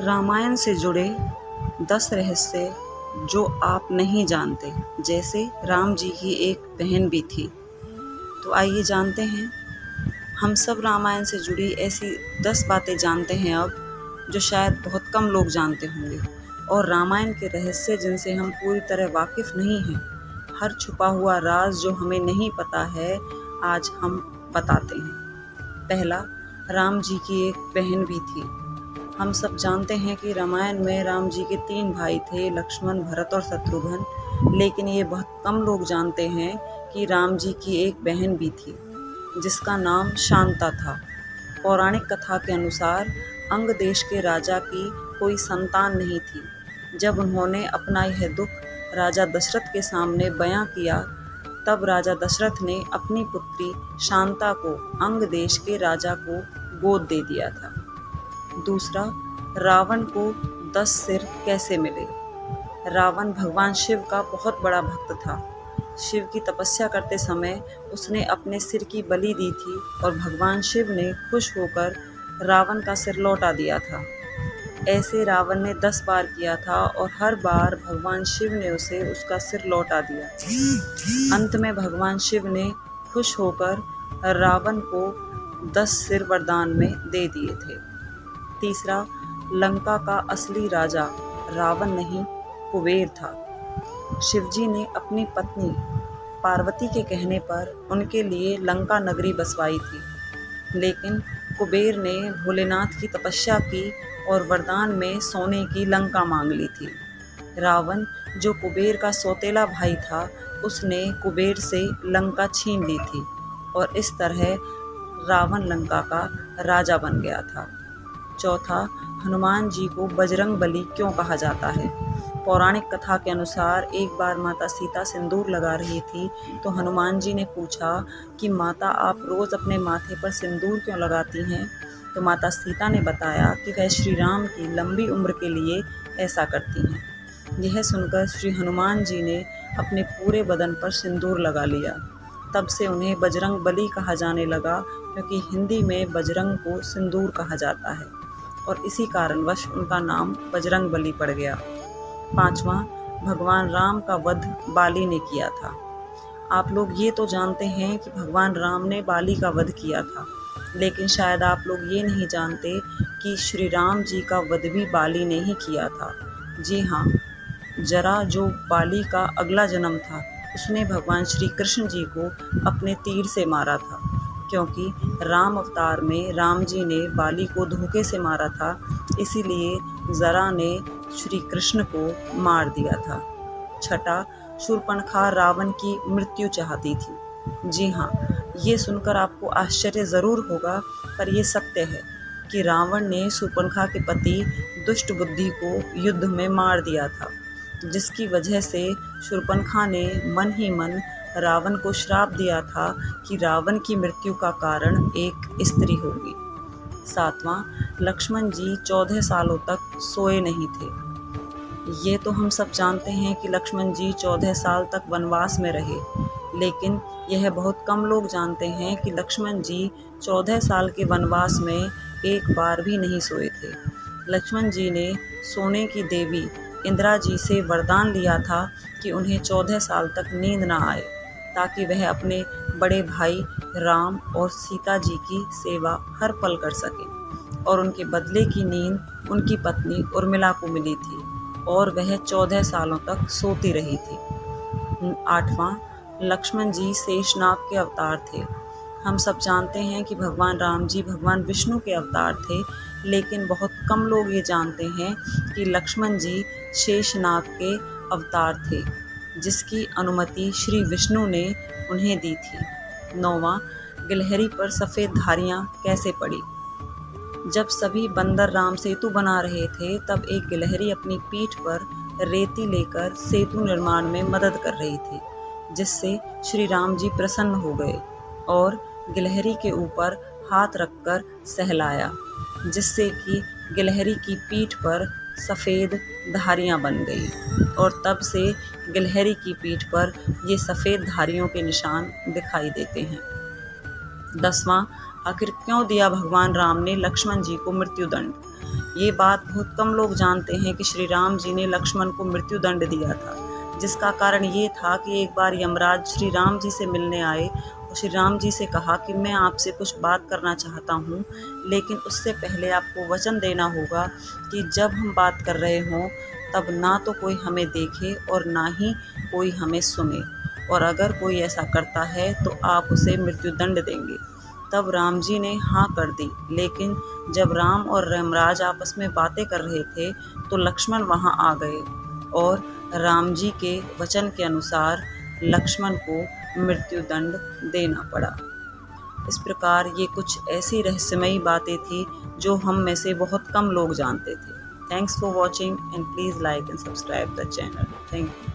रामायण से जुड़े 10 रहस्य जो आप नहीं जानते। जैसे राम जी की एक बहन भी थी। तो आइए जानते हैं। हम सब रामायण से जुड़ी ऐसी 10 बातें जानते हैं अब, जो शायद बहुत कम लोग जानते होंगे। और रामायण के रहस्य जिनसे हम पूरी तरह वाकिफ नहीं हैं, हर छुपा हुआ राज जो हमें नहीं पता है, आज हम बताते हैं। पहला, राम जी की एक बहन भी थी। हम सब जानते हैं कि रामायण में राम जी के 3 भाई थे, लक्ष्मण, भरत और शत्रुघ्न। लेकिन ये बहुत कम लोग जानते हैं कि राम जी की एक बहन भी थी, जिसका नाम शांता था। पौराणिक कथा के अनुसार अंग देश के राजा की कोई संतान नहीं थी। जब उन्होंने अपना यह दुख राजा दशरथ के सामने बयां किया, तब राजा दशरथ ने अपनी पुत्री शांता को अंग देश के राजा को गोद दे दिया था। दूसरा, रावण को 10 सिर कैसे मिले। रावण भगवान शिव का बहुत बड़ा भक्त था। शिव की तपस्या करते समय उसने अपने सिर की बलि दी थी और भगवान शिव ने खुश होकर रावण का सिर लौटा दिया था। ऐसे रावण ने 10 बार किया था और हर बार भगवान शिव ने उसे उसका सिर लौटा दिया। अंत में भगवान शिव ने खुश होकर रावण को 10 सिर वरदान में दे दिए थे। तीसरा, लंका का असली राजा रावण नहीं, कुबेर था। शिवजी ने अपनी पत्नी पार्वती के कहने पर उनके लिए लंका नगरी बसवाई थी। लेकिन कुबेर ने भोलेनाथ की तपस्या की और वरदान में सोने की लंका मांग ली थी। रावण, जो कुबेर का सौतेला भाई था, उसने कुबेर से लंका छीन ली थी और इस तरह रावण लंका का राजा बन गया था। चौथा, हनुमान जी को बजरंग बली क्यों कहा जाता है। पौराणिक कथा के अनुसार एक बार माता सीता सिंदूर लगा रही थी, तो हनुमान जी ने पूछा कि माता, आप रोज़ अपने माथे पर सिंदूर क्यों लगाती हैं। तो माता सीता ने बताया कि वह श्री राम की लंबी उम्र के लिए ऐसा करती हैं। यह सुनकर श्री हनुमान जी ने अपने पूरे बदन पर सिंदूर लगा लिया। तब से उन्हें बजरंग बली कहा जाने लगा, क्योंकि हिंदी में बजरंग को सिंदूर कहा जाता है और इसी कारणवश उनका नाम बजरंग बली पड़ गया। पांचवा, भगवान राम का वध बाली ने किया था। आप लोग ये तो जानते हैं कि भगवान राम ने बाली का वध किया था, लेकिन शायद आप लोग ये नहीं जानते कि श्री राम जी का वध भी बाली ने ही किया था। जी हाँ, जरा जो बाली का अगला जन्म था, उसने भगवान श्री कृष्ण जी को अपने तीर से मारा था, क्योंकि राम अवतार में राम जी ने बाली को धोखे से मारा था, इसीलिए जरा ने श्री कृष्ण को मार दिया था। छठा, शूर्पणखा रावण की मृत्यु चाहती थी। जी हाँ, ये सुनकर आपको आश्चर्य ज़रूर होगा, पर यह सत्य है कि रावण ने शूर्पणखा के पति दुष्ट बुद्धि को युद्ध में मार दिया था, जिसकी वजह से शूर्पणखा ने मन ही मन रावण को श्राप दिया था कि रावण की मृत्यु का कारण एक स्त्री होगी। सातवां, लक्ष्मण जी 14 सालों तक सोए नहीं थे। ये तो हम सब जानते हैं कि लक्ष्मण जी 14 साल तक वनवास में रहे, लेकिन यह बहुत कम लोग जानते हैं कि लक्ष्मण जी 14 साल के वनवास में एक बार भी नहीं सोए थे। लक्ष्मण जी ने सोने की देवी इंदिरा जी से वरदान लिया था कि उन्हें 14 साल तक नींद न आए, ताकि वह अपने बड़े भाई राम और सीता जी की सेवा हर पल कर सकें। और उनके बदले की नींद उनकी पत्नी उर्मिला को मिली थी और वह 14 सालों तक सोती रही थी। 8वां, लक्ष्मण जी शेषनाग के अवतार थे। हम सब जानते हैं कि भगवान राम जी भगवान विष्णु के अवतार थे, लेकिन बहुत कम लोग ये जानते हैं कि लक्ष्मण जी शेषनाग के अवतार थे, जिसकी अनुमति श्री विष्णु ने उन्हें दी थी। 9वां, गिलहरी पर सफ़ेद धारियाँ कैसे पड़ी। जब सभी बंदर राम सेतु बना रहे थे, तब एक गिलहरी अपनी पीठ पर रेती लेकर सेतु निर्माण में मदद कर रही थी, जिससे श्री राम जी प्रसन्न हो गए और गिलहरी के ऊपर हाथ रखकर सहलाया, जिससे कि गिलहरी की पीठ पर सफ़ेद धारियाँ बन गई और तब से गिलहरी की पीठ पर ये सफ़ेद धारियों के निशान दिखाई देते हैं। 10वां, आखिर क्यों दिया भगवान राम ने लक्ष्मण जी को मृत्युदंड। ये बात बहुत कम लोग जानते हैं कि श्री राम जी ने लक्ष्मण को मृत्यु दंड दिया था, जिसका कारण ये था कि एक बार यमराज श्री राम जी से मिलने आए और श्री राम जी से कहा कि मैं आपसे कुछ बात करना चाहता हूँ, लेकिन उससे पहले आपको वचन देना होगा कि जब हम बात कर रहे हों तब ना तो कोई हमें देखे और ना ही कोई हमें सुने, और अगर कोई ऐसा करता है तो आप उसे मृत्युदंड देंगे। तब राम जी ने हाँ कर दी, लेकिन जब राम और यमराज आपस में बातें कर रहे थे तो लक्ष्मण वहाँ आ गए और राम जी के वचन के अनुसार लक्ष्मण को मृत्युदंड देना पड़ा। इस प्रकार ये कुछ ऐसी रहस्यमयी बातें थी जो हम में से बहुत कम लोग जानते थे। Thanks for watching and please like and subscribe the channel. Thank you.